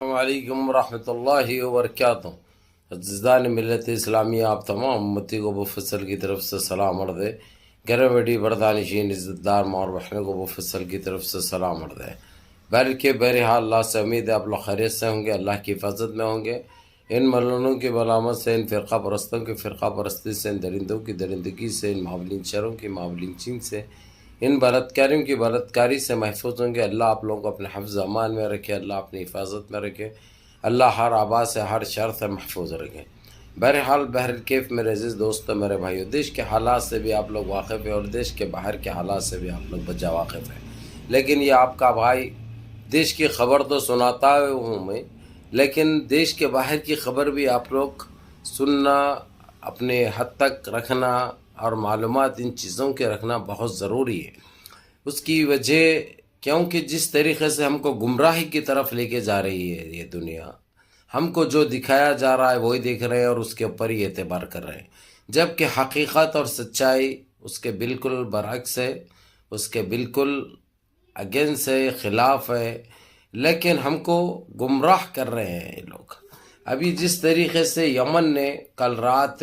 السلام علیکم ورحمۃ اللہ وبرکاتہ۔ عزیزان ملت اسلامیہ، آپ تمام امتی کو بفصل کی طرف سے سلام عرض ہے۔ گھر بیٹی بردانشین عزت دار ماں اور بہنوں کو بفصل کی طرف سے سلام عرض ہے۔ بہرحال اللہ سے امید ہے آپ لوگ خیریت سے ہوں گے، اللہ کی حفاظت میں ہوں گے۔ ان ملعونوں کی ملامت سے، ان فرقہ پرستوں کی فرقہ پرستی سے، ان درندوں کی درندگی سے، ان معاولین شروں کی معاولین چین سے، ان بلاتکاریوں کی بلاتکاری سے محفوظ ہوں گے۔ اللہ آپ لوگوں کو اپنے حفظ امان میں رکھے، اللہ اپنی حفاظت میں رکھے، اللہ ہر آبا سے، ہر شر سے محفوظ رکھے۔ بہرحال بہرکیف میرے عزیز دوستو، میرے بھائیو، دیش کے حالات سے بھی آپ لوگ واقف ہیں اور دیش کے باہر کے حالات سے بھی آپ لوگ بجا واقف ہیں، لیکن یہ آپ کا بھائی دیش کی خبر تو سناتا ہوں میں، لیکن دیش کے باہر کی خبر بھی آپ لوگ سننا، اپنے حد تک رکھنا اور معلومات ان چیزوں کے رکھنا بہت ضروری ہے۔ اس کی وجہ کیونکہ جس طریقے سے ہم کو گمراہی کی طرف لے کے جا رہی ہے یہ دنیا، ہم کو جو دکھایا جا رہا ہے وہی دیکھ رہے ہیں اور اس کے اوپر ہی اعتبار کر رہے ہیں، جبکہ حقیقت اور سچائی اس کے بالکل برعکس ہے، اس کے بالکل اگینسٹ ہے، خلاف ہے، لیکن ہم کو گمراہ کر رہے ہیں یہ لوگ۔ ابھی جس طریقے سے یمن نے کل رات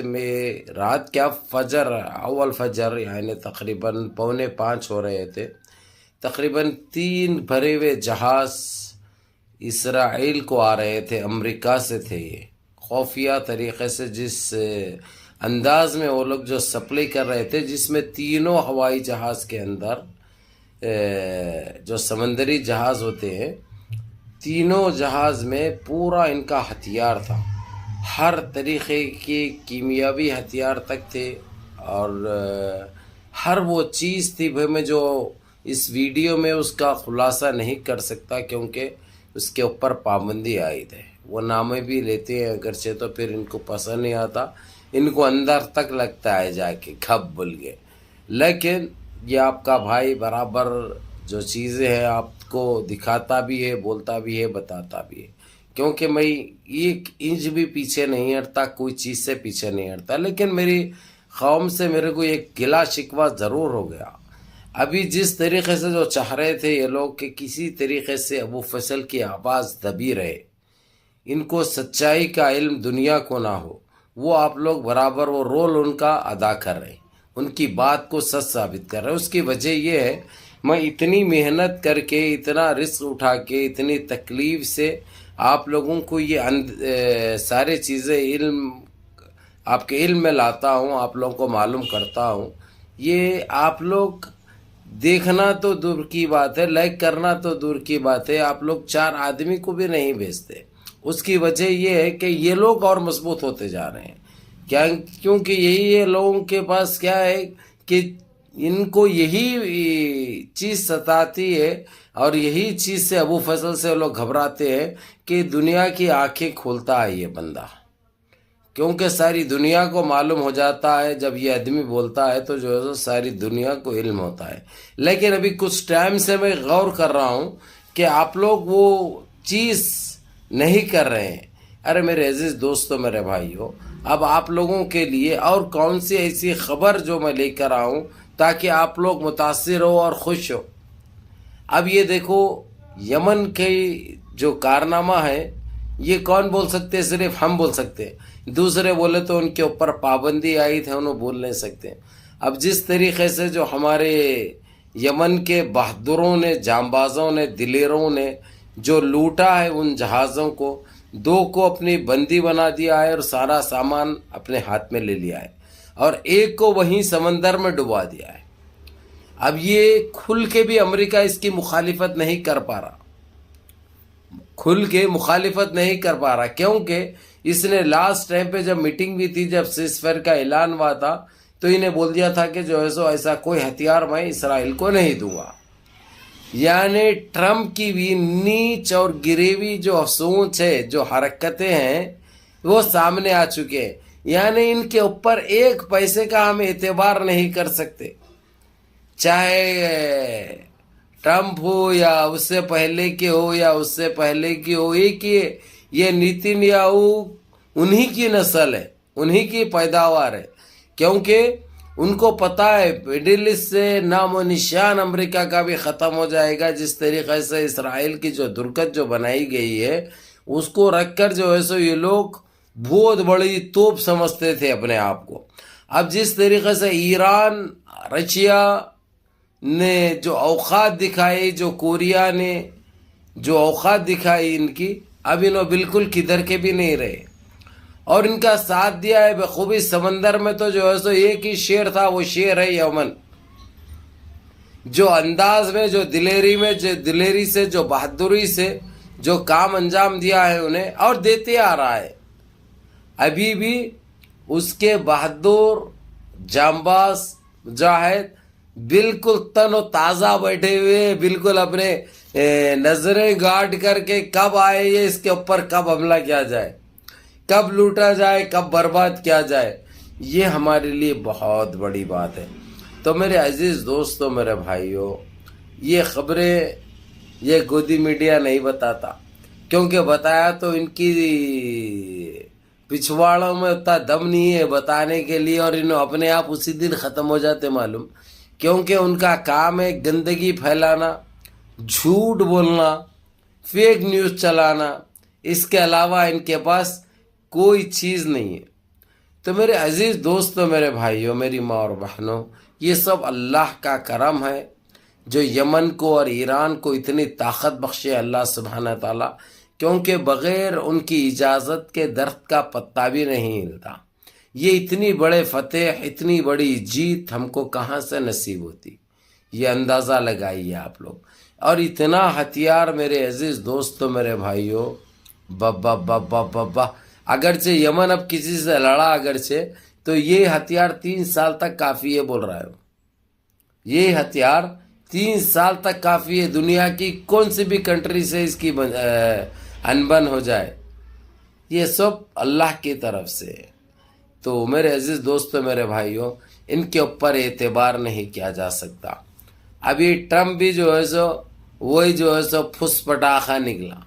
کیا فجر، اول فجر یعنی تقریباً 4:45 ہو رہے تھے، تقریباً 3 بھرے ہوئے جہاز اسرائیل کو آ رہے تھے، امریکہ سے تھے۔ یہ خفیہ طریقے سے جس انداز میں وہ لوگ جو سپلائی کر رہے تھے، جس میں تینوں ہوائی جہاز کے اندر جو سمندری جہاز ہوتے ہیں، تینوں جہاز میں پورا ان کا ہتھیار تھا، ہر طریقے کی کیمیاوی ہتھیار تک تھے، اور ہر وہ چیز تھی میں جو اس ویڈیو میں اس کا خلاصہ نہیں کر سکتا، کیونکہ اس کے اوپر پابندی عائد ہے۔ وہ نامے بھی لیتے ہیں اگرچہ، تو پھر ان کو پسند نہیں آتا، ان کو اندر تک لگتا ہے جا کے کھب بول گئے۔ لیکن یہ آپ کا بھائی برابر جو چیزیں ہیں آپ کو دکھاتا بھی ہے، بولتا بھی ہے، بتاتا بھی ہے، کیونکہ میں 1 انچ بھی پیچھے نہیں ہٹتا، کوئی چیز سے پیچھے نہیں ہٹتا۔ لیکن میری قوم سے میرے کو ایک گلا شکوہ ضرور ہو گیا۔ ابھی جس طریقے سے جو چاہ رہے تھے یہ لوگ کہ کسی طریقے سے ابو فصل کی آواز دبی رہے، ان کو سچائی کا علم دنیا کو نہ ہو، وہ آپ لوگ برابر وہ رول ان کا ادا کر رہے، ان کی بات کو سچ ثابت کر رہے۔ اس کی وجہ یہ ہے، میں اتنی محنت کر کے، اتنا رزق اٹھا کے، اتنی تکلیف سے آپ لوگوں کو یہ سارے چیزیں آپ کے علم میں لاتا ہوں، آپ لوگوں کو معلوم کرتا ہوں۔ یہ آپ لوگ دیکھنا تو دور کی بات ہے، لائک کرنا تو دور کی بات ہے، آپ لوگ 4 آدمی کو بھی نہیں بھیجتے۔ اس کی وجہ یہ ہے کہ یہ لوگ اور مضبوط ہوتے جا رہے ہیں، کیونکہ یہی لوگوں کے پاس کیا ہے کہ ان کو یہی چیز ستاتی ہے، اور یہی چیز سے ابو فصل سے لوگ گھبراتے ہیں کہ دنیا کی آنکھیں کھولتا ہے یہ بندہ، کیونکہ ساری دنیا کو معلوم ہو جاتا ہے جب یہ آدمی بولتا ہے تو جو ہے ساری دنیا کو علم ہوتا ہے۔ لیکن ابھی کچھ ٹائم سے میں غور کر رہا ہوں کہ آپ لوگ وہ چیز نہیں کر رہے ہیں۔ ارے میرے عزیز دوستو، میرے بھائیو، اب آپ لوگوں کے لیے اور کون سی ایسی خبر جو میں لے کر آؤں تاکہ آپ لوگ متاثر ہو اور خوش ہو۔ اب یہ دیکھو، یمن کے جو کارنامہ ہے یہ کون بول سکتے؟ صرف ہم بول سکتے، دوسرے بولے تو ان کے اوپر پابندی آئی تھی، انہوں بول نہیں سکتے۔ اب جس طریقے سے جو ہمارے یمن کے بہادروں نے، جانبازوں نے، دلیروں نے جو لوٹا ہے ان جہازوں کو، 2 کو اپنی بندی بنا دیا ہے اور سارا سامان اپنے ہاتھ میں لے لیا ہے، اور 1 کو وہیں سمندر میں ڈبا دیا ہے۔ اب یہ کھل کے بھی امریکہ اس کی مخالفت نہیں کر پا رہا، کھل کے مخالفت نہیں کر پا رہا، کیونکہ اس نے لاسٹ ٹائم پہ جب میٹنگ بھی تھی، جب سیز فائر کا اعلان ہوا تھا، تو انہیں بول دیا تھا کہ جو ہے سو ایسا کوئی ہتھیار میں اسرائیل کو نہیں دوں گا۔ یعنی ٹرمپ کی بھی نیچ اور گریوی جو سوچ ہے، جو حرکتیں ہیں، وہ سامنے آ چکے ہیں۔ یعنی ان کے اوپر 1 پیسے کا ہم اعتبار نہیں کر سکتے، چاہے ٹرمپ ہو یا اس سے پہلے کے ہو یا اس سے پہلے کی ہو، ایک یہ نیتن یاہو انہی کی نسل ہے، انہی کی پیداوار ہے، کیونکہ ان کو پتا ہے مڈل ایسٹ سے نام و نشان امریکہ کا بھی ختم ہو جائے گا۔ جس طریقے سے اسرائیل کی جو درگت جو بنائی گئی ہے، اس کو رکھ کر جو ہے سو یہ لوگ بہت بڑی توپ سمجھتے تھے اپنے آپ کو. اب جس طریقے سے ایران رشیا نے جو اوقات دکھائی، جو کوریا نے جو اوقات دکھائی ان کی، اب انہوں بالکل کدھر کے بھی نہیں رہے اور ان کا ساتھ دیا ہے بخوبی. سمندر میں تو جو ہے سو ایک ہی شیر تھا، وہ شیر ہے یمن. جو انداز میں، جو دلیری میں، جو دلیری سے، جو بہادری سے جو کام انجام دیا ہے انہیں اور دیتے آ رہا ہے، ابھی بھی اس کے بہادر جانباز مجاہد بالکل تن و تازہ بیٹھے ہوئے، بالکل اپنے نظریں گاڑ کر کے کب آئے یہ اس کے اوپر کب حملہ کیا جائے، کب لوٹا جائے، کب برباد کیا جائے. یہ ہمارے لیے بہت بڑی بات ہے. تو میرے عزیز دوستوں، میرے بھائیوں، یہ خبریں یہ گودی میڈیا نہیں بتاتا، کیونکہ بتایا تو ان کی پچھواڑوں میں اتنا دم نہیں ہے بتانے کے لیے، اور انہوں اپنے آپ اسی دن ختم ہو جاتے معلوم. کیونکہ ان کا کام ہے گندگی پھیلانا، جھوٹ بولنا، فیک نیوز چلانا. اس کے علاوہ ان کے پاس کوئی چیز نہیں ہے. تو میرے عزیز دوستوں، میرے بھائیوں، میری ماں اور بہنوں، یہ سب اللہ کا کرم ہے جو یمن کو اور ایران کو اتنی طاقت بخشے اللہ سبحانہ تعالیٰ، کیونکہ بغیر ان کی اجازت کے درخت کا پتا بھی نہیں ہلتا. یہ اتنی بڑے فتح، اتنی بڑی جیت ہم کو کہاں سے نصیب ہوتی، یہ اندازہ لگائیے آپ لوگ. اور اتنا ہتھیار میرے عزیز دوستوں، میرے بھائیوں، بابا بابا بابا. اگرچہ یمن اب کسی سے لڑا اگرچہ، تو یہ ہتھیار 3 سال تک کافی ہے بول رہا ہوں. یہ ہتھیار 3 سال تک کافی ہے. دنیا کی کون سی بھی کنٹری سے اس کی انبن ہو جائے، یہ سب اللہ کی طرف سے. تو میرے عزیز دوستو، میرے بھائیوں، ان کے اوپر اعتبار نہیں کیا جا سکتا. ابھی ٹرمپ بھی جو ہے سو وہی جو ہے سو پھس پٹاخا نکلا،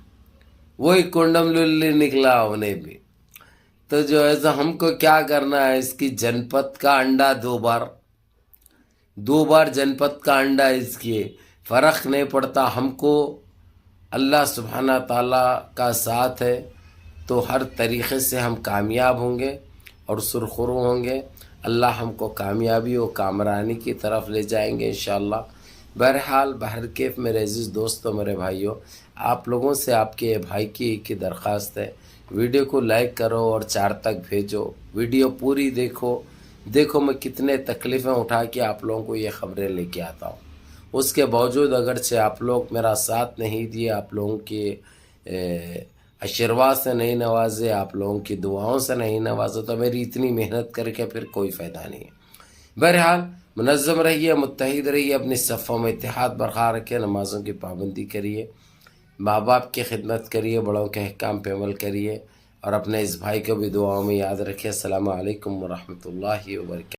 وہی کنڈم للی نکلا انہیں بھی. تو جو ہے سو ہم کو کیا کرنا ہے، اس کی جنپت کا انڈا دو بار جنپت کا انڈا اس کی فرق نہیں پڑتا. ہم کو اللہ سبحانہ تعالیٰ کا ساتھ ہے تو ہر طریقے سے ہم کامیاب ہوں گے اور سرخرو ہوں گے. اللہ ہم کو کامیابی و کامرانی کی طرف لے جائیں گے انشاءاللہ. بہرحال بہرکیف میرے عزیز دوستوں، میرے بھائیوں، آپ لوگوں سے آپ کے بھائی کی درخواست ہے، ویڈیو کو لائک کرو اور 4 تک بھیجو. ویڈیو پوری دیکھو میں کتنے تکلیفیں اٹھا کے آپ لوگوں کو یہ خبریں لے کے آتا ہوں. اس کے باوجود اگرچہ آپ لوگ میرا ساتھ نہیں دیے، آپ لوگوں کے آشیرواد سے نہیں نوازے، آپ لوگوں کی دعاؤں سے نہیں نوازے، تو میری اتنی محنت کر کے پھر کوئی فائدہ نہیں ہے. بہرحال منظم رہیے، متحد رہیے، اپنی صفوں میں اتحاد برقرار رکھیے، نمازوں کی پابندی کریے، ماں باپ کی خدمت کریے، بڑوں کے احکام پہ عمل کریے، اور اپنے اس بھائی کو بھی دعاؤں میں یاد رکھیے. السلام علیکم ورحمۃ اللہ وبرکاتہ.